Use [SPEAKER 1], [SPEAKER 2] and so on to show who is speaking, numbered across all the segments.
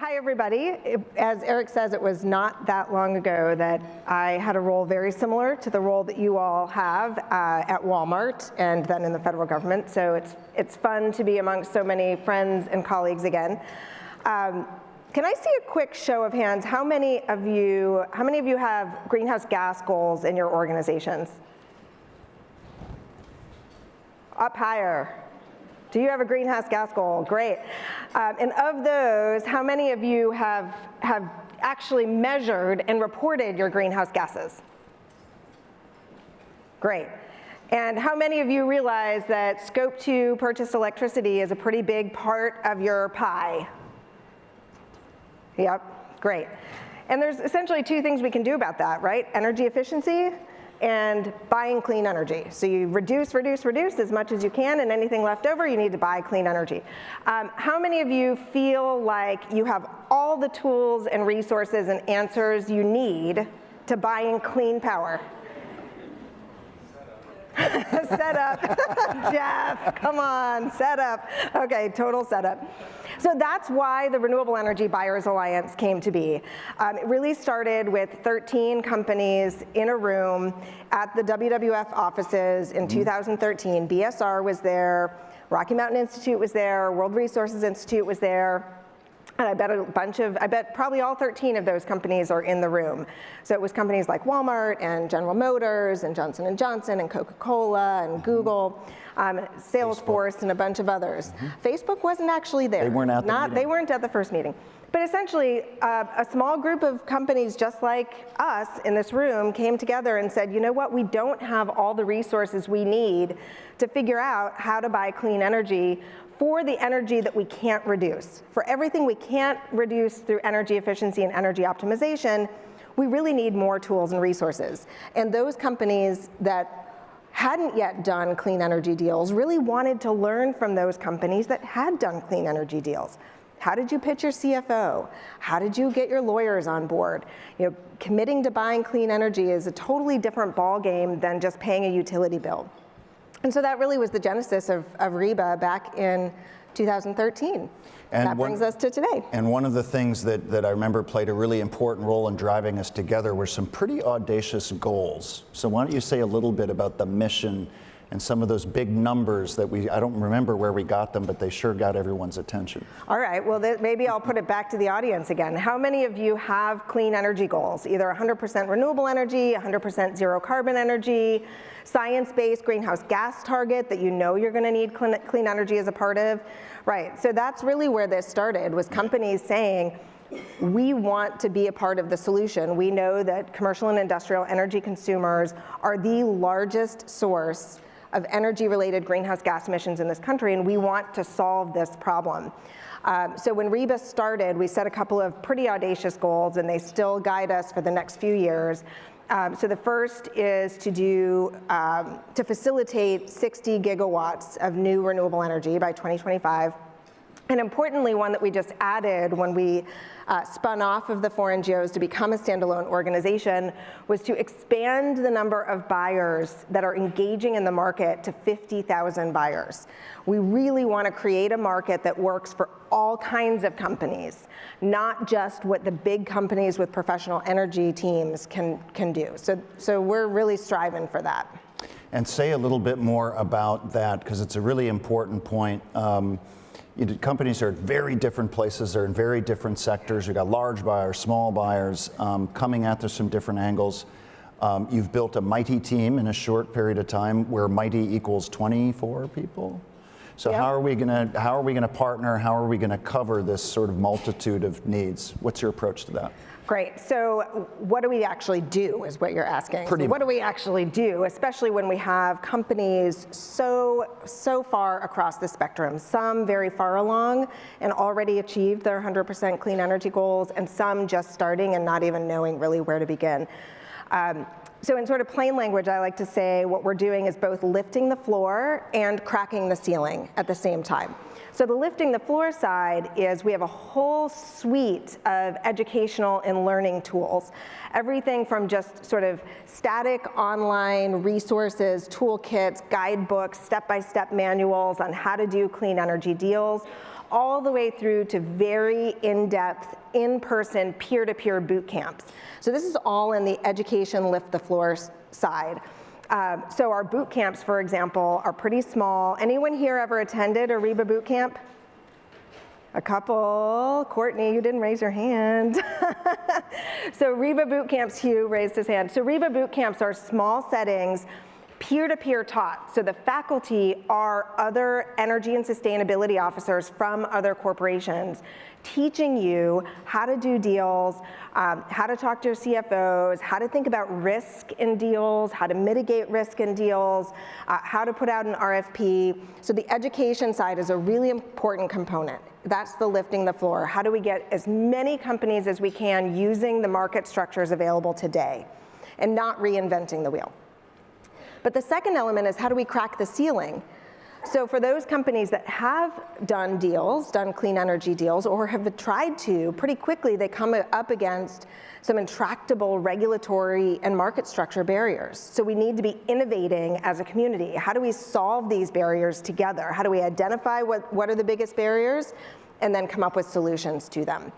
[SPEAKER 1] Hi, everybody. As Eric says, it was not that long ago that I had a role very similar to the role that you all have at Walmart and then in the federal government. So it's fun to be amongst so many friends and colleagues again. Can I see a quick show of hands? How many of you have greenhouse gas goals in your organizations? Up higher. Do you have a greenhouse gas goal? Great. And of those, how many of you have actually measured and reported your greenhouse gases? Great. And how many of you realize that Scope 2 purchased electricity is a pretty big part of your pie? Yep, great. And there's essentially two things we can do about that, right? Energy efficiency and buying clean energy. So you reduce as much as you can, and anything left over, you need to buy clean energy. How many of you feel like you have all the tools and resources and answers you need to buying clean power? Set up. Jeff, come on, set up. Okay, total setup. So that's why the Renewable Energy Buyers Alliance came to be. It really started with 13 companies in a room at the WWF offices in 2013. BSR was there, Rocky Mountain Institute was there, World Resources Institute was there. And I bet probably all 13 of those companies are in the room. So it was companies like Walmart and General Motors and Johnson & Johnson and Coca-Cola and Google, Salesforce Facebook. And a bunch of others. Facebook wasn't actually there.
[SPEAKER 2] They weren't at the meeting.
[SPEAKER 1] They weren't at the first meeting. But essentially, a small group of companies just like us in this room came together and said, you know what, we don't have all the resources we need to figure out how to buy clean energy for the energy that we can't reduce. For everything we can't reduce through energy efficiency and energy optimization, we really need more tools and resources. And those companies that hadn't yet done clean energy deals really wanted to learn from those companies that had done clean energy deals. How did you pitch your CFO? How did you get your lawyers on board? You know, committing to buying clean energy is a totally different ballgame than just paying a utility bill. And so that really was the genesis of Reba back in 2013. And that brings us to today.
[SPEAKER 2] And one of the things that I remember played a really important role in driving us together were some pretty audacious goals. So why don't you say a little bit about the mission and some of those big numbers that I don't remember where we got them, but they sure got everyone's attention.
[SPEAKER 1] All right, well, maybe I'll put it back to the audience again. How many of you have clean energy goals? Either 100% renewable energy, 100% zero carbon energy, science-based greenhouse gas target that you know you're gonna need clean energy as a part of? Right, so that's really where this started, was companies saying, we want to be a part of the solution. We know that commercial and industrial energy consumers are the largest source of energy-related greenhouse gas emissions in this country, and we want to solve this problem. So when Reba started, we set a couple of pretty audacious goals, and they still guide us for the next few years. So the first is to facilitate 60 gigawatts of new renewable energy by 2025. And importantly, one that we just added when we spun off of the 4 NGOs to become a standalone organization was to expand the number of buyers that are engaging in the market to 50,000 buyers. We really want to create a market that works for all kinds of companies, not just what the big companies with professional energy teams can do. So we're really striving for that.
[SPEAKER 2] And say a little bit more about that, because it's a really important point. Companies are at very different places, they're in very different sectors. You've got large buyers, small buyers, coming at this from different angles. You've built a mighty team in a short period of time where mighty equals 24 people. So yep. How are we gonna partner? How are we gonna cover this sort of multitude of needs? What's your approach to that?
[SPEAKER 1] Great, so what do we actually do is what you're asking.
[SPEAKER 2] So
[SPEAKER 1] what do we actually do, especially when we have companies so far across the spectrum, some very far along and already achieved their 100% clean energy goals, and some just starting and not even knowing really where to begin. So in sort of plain language, I like to say what we're doing is both lifting the floor and cracking the ceiling at the same time. So the lifting the floor side is we have a whole suite of educational and learning tools. Everything from just sort of static online resources, toolkits, guidebooks, step-by-step manuals on how to do clean energy deals, all the way through to very in-depth, in-person, peer-to-peer boot camps. So this is all in the education lift the floor side. So our boot camps, for example, are pretty small. Anyone here ever attended a Reba boot camp? A couple. Courtney, you didn't raise your hand. So Reba boot camps, Hugh raised his hand. So Reba boot camps are small settings, peer-to-peer taught. So the faculty are other energy and sustainability officers from other corporations teaching you how to do deals, how to talk to your CFOs, how to think about risk in deals, how to mitigate risk in deals, how to put out an RFP. So the education side is a really important component. That's the lifting the floor. How do we get as many companies as we can using the market structures available today and not reinventing the wheel? But the second element is how do we crack the ceiling? So for those companies that have done deals, done clean energy deals, or have tried to, pretty quickly they come up against some intractable regulatory and market structure barriers. So we need to be innovating as a community. How do we solve these barriers together? How do we identify what are the biggest barriers and then come up with solutions to them?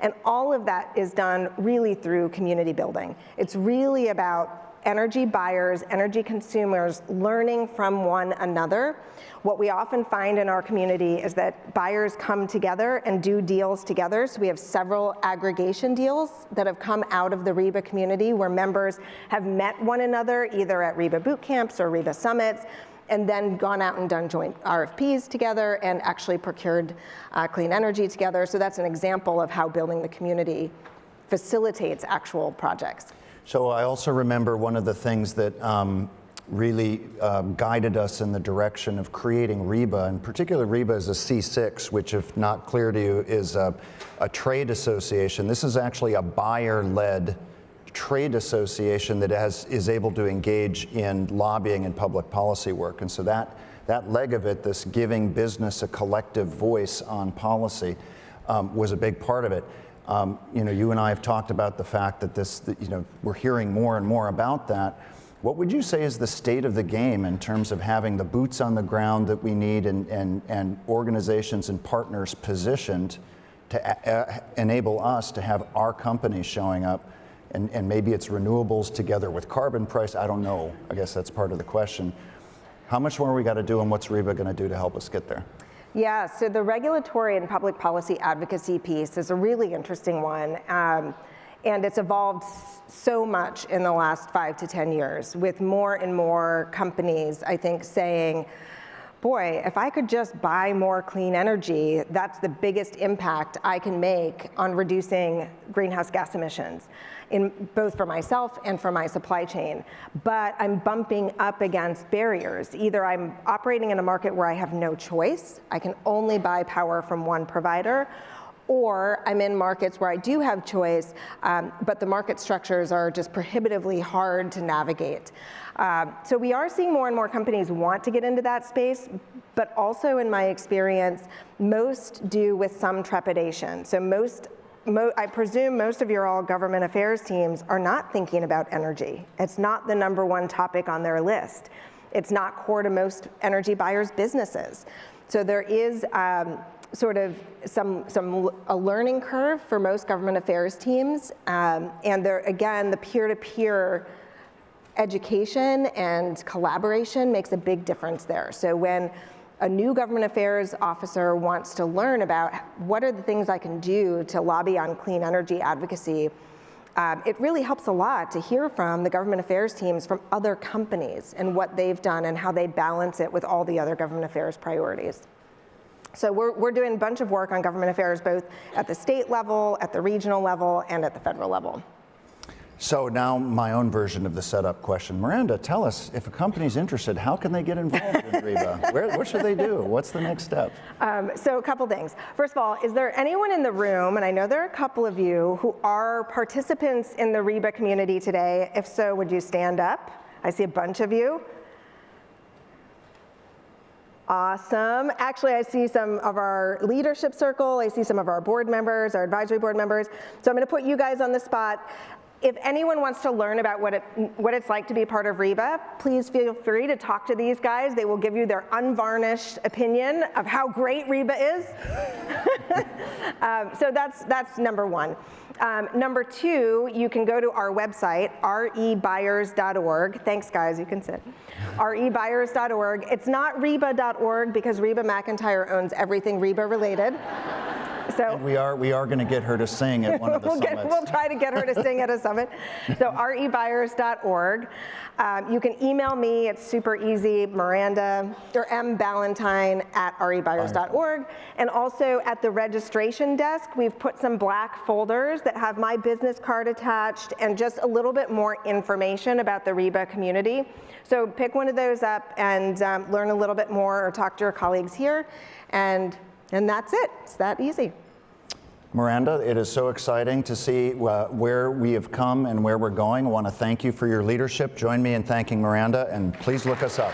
[SPEAKER 1] And all of that is done really through community building. It's really about energy buyers, energy consumers learning from one another. What we often find in our community is that buyers come together and do deals together. So we have several aggregation deals that have come out of the Reba community where members have met one another either at Reba boot camps or Reba summits and then gone out and done joint RFPs together and actually procured clean energy together. So that's an example of how building the community facilitates actual projects.
[SPEAKER 2] So I also remember one of the things that really guided us in the direction of creating Reba, in particular Reba is a C6, which if not clear to you is a trade association. This is actually a buyer-led trade association that is able to engage in lobbying and public policy work. And so that leg of it, this giving business a collective voice on policy, was a big part of it. You and I have talked about the fact that we're hearing more and more about that. What would you say is the state of the game in terms of having the boots on the ground that we need and organizations and partners positioned to enable us to have our companies showing up? And maybe it's renewables together with carbon price, I don't know. I guess that's part of the question. How much more we got to do and what's Reba going to do to help us get there?
[SPEAKER 1] Yeah, so the regulatory and public policy advocacy piece is a really interesting one. And it's evolved so much in the last 5 to 10 years with more and more companies, I think, saying, boy, if I could just buy more clean energy, that's the biggest impact I can make on reducing greenhouse gas emissions, both for myself and for my supply chain. But I'm bumping up against barriers. Either I'm operating in a market where I have no choice, I can only buy power from one provider, or I'm in markets where I do have choice, but the market structures are just prohibitively hard to navigate. So we are seeing more and more companies want to get into that space, but also in my experience, most do with some trepidation. So I presume most of your all government affairs teams are not thinking about energy. It's not the #1 topic on their list. It's not core to most energy buyers' businesses. So there is sort of a learning curve for most government affairs teams, and there again the peer-to-peer education and collaboration makes a big difference there. So when a new government affairs officer wants to learn about what are the things I can do to lobby on clean energy advocacy, it really helps a lot to hear from the government affairs teams from other companies and what they've done and how they balance it with all the other government affairs priorities. So we're doing a bunch of work on government affairs, both at the state level, at the regional level, and at the federal level.
[SPEAKER 2] So now my own version of the setup question. Miranda, tell us, if a company's interested, how can they get involved in Reba? What should they do? What's the next step?
[SPEAKER 1] So a couple things. First of all, is there anyone in the room, and I know there are a couple of you, who are participants in the Reba community today? If so, would you stand up? I see a bunch of you. Awesome. Actually, I see some of our leadership circle. I see some of our board members, our advisory board members. So I'm going to put you guys on the spot. If anyone wants to learn about what it's like to be part of Reba, please feel free to talk to these guys. They will give you their unvarnished opinion of how great Reba is. So that's number one. Number two, you can go to our website, rebuyers.org. Thanks, guys, you can sit. rebuyers.org. It's not reba.org because Reba McEntire owns everything Reba related. So
[SPEAKER 2] and we are going to get her to sing at one of the summits.
[SPEAKER 1] We'll try to get her to sing at a summit. So rebuyers.org. You can email me. It's super easy, Miranda or Ballentine at rebuyers.org. And also at the registration desk, we've put some black folders that have my business card attached and just a little bit more information about the Reba community. So pick one of those up and learn a little bit more or talk to your colleagues here. And that's it. It's that easy.
[SPEAKER 2] Miranda, it is so exciting to see where we have come and where we're going. I want to thank you for your leadership. Join me in thanking Miranda, and please look us up.